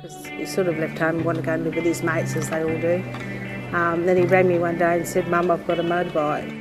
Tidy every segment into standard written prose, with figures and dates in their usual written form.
Because he sort of left home and wanted to go and live with his mates, as they all do. Then he rang me one day and said, "Mum, I've got a motorbike."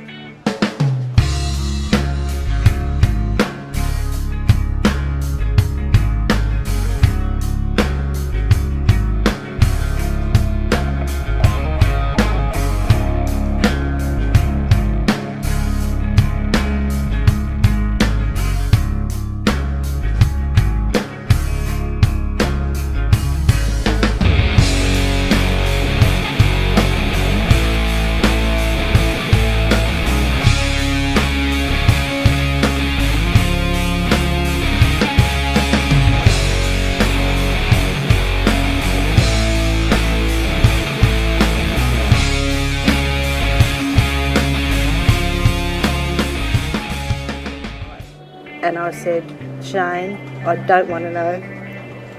And I said, "Shane, I don't want to know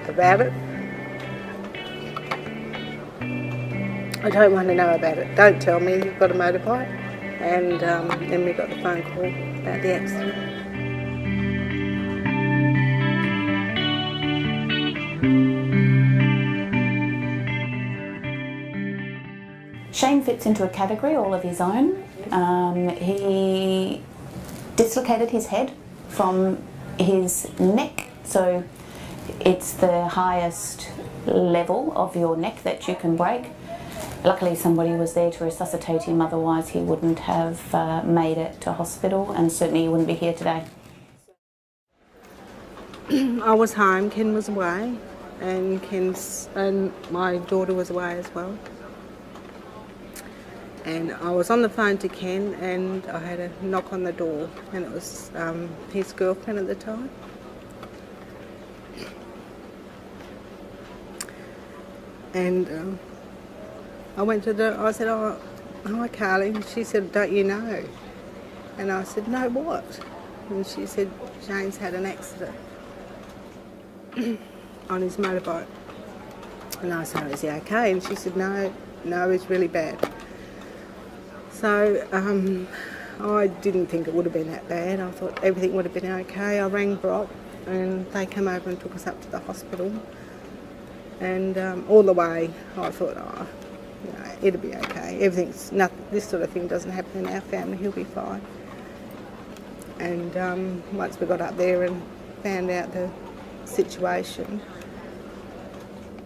about it. I don't want to know about it. Don't tell me you've got a motorbike." And then we got the phone call about the accident. Shane fits into a category all of his own. He dislocated his head from his neck, so it's the highest level of your neck that you can break. Luckily somebody was there to resuscitate him, otherwise he wouldn't have made it to hospital, and certainly he wouldn't be here today. I was home, Ken was away, and my daughter was away as well. And I was on the phone to Ken and I had a knock on the door, and it was his girlfriend at the time. And I went to I said, "Oh, hi Carly." And she said, "Don't you know?" And I said, "No, what?" And she said, "Shane's had an accident on his motorbike." And I said, "Is he okay?" And she said, no, it's really bad." So I didn't think it would have been that bad. I thought everything would have been okay. I rang Brock and they came over and took us up to the hospital. And all the way I thought, "Oh, you know, it'll be okay. Everything's nothing. This sort of thing doesn't happen in our family. He'll be fine." And once we got up there and found out the situation,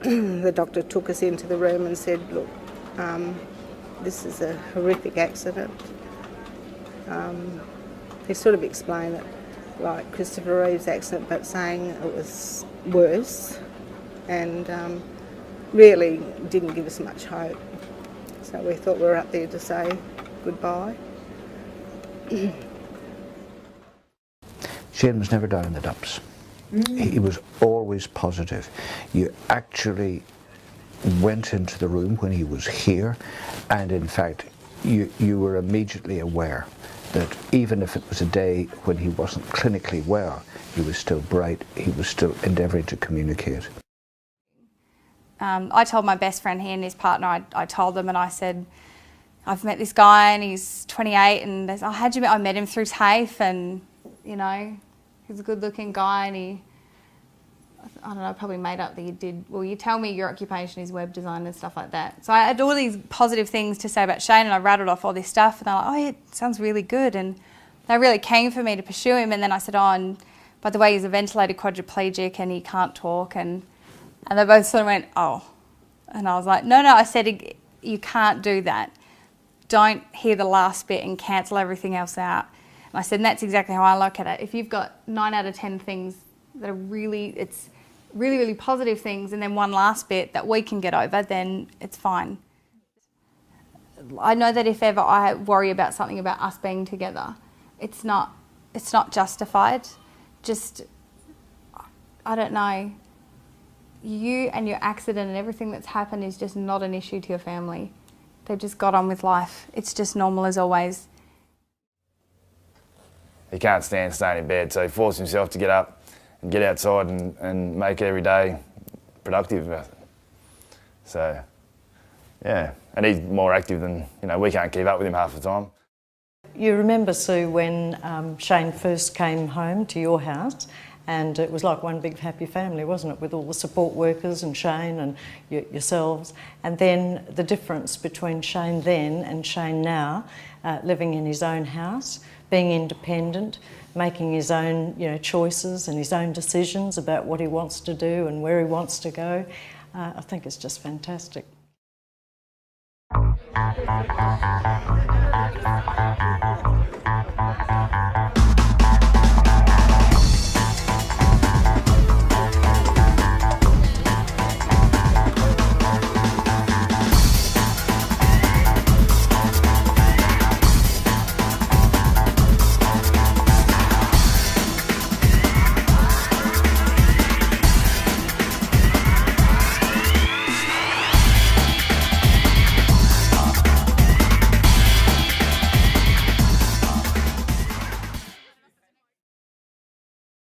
the doctor took us into the room and said, "Look, this is a horrific accident." He sort of explained it like Christopher Reeve's accident, but saying it was worse, and really didn't give us much hope. So we thought we were up there to say goodbye. Shane was never down in the dumps. He was always positive. You actually went into the room when he was here, and in fact you were immediately aware that even if it was a day when he wasn't clinically well, he was still bright, he was still endeavouring to communicate. I told my best friend, he and his partner, I told them, and I said, "I've met this guy and he's 28, and they said, 'Oh, how'd you meet?' I met him through TAFE, and you know, he's a good looking guy, and he, I don't know, probably made up that you did, well, you tell me your occupation is web design and stuff like that." So I had all these positive things to say about Shane, and I rattled off all this stuff, and they're like, "Oh yeah, it sounds really good." And they really keen for me to pursue him. And then I said, "Oh, and by the way, he's a ventilated quadriplegic and he can't talk." And they both sort of went, "Oh." And I was like, no, I said, "You can't do that. Don't hear the last bit and cancel everything else out." And I said, and that's exactly how I look at it. If you've got 9 out of 10 things that are really positive things, and then one last bit that we can get over, then it's fine. I know that if ever I worry about something about us being together, it's not justified. Just, I don't know, you and your accident and everything that's happened is just not an issue to your family. They've just got on with life. It's just normal as always. He can't stand staying in bed, so he forced himself to get up and get outside and make every day productive. So, yeah, and he's more active than, you know, we can't keep up with him half the time. You remember, Sue, when Shane first came home to your house And it was like one big happy family, wasn't it, with all the support workers and Shane and yourselves. And then the difference between Shane then and Shane now, living in his own house, being independent, making his own choices and his own decisions about what he wants to do and where he wants to go. I think it's just fantastic.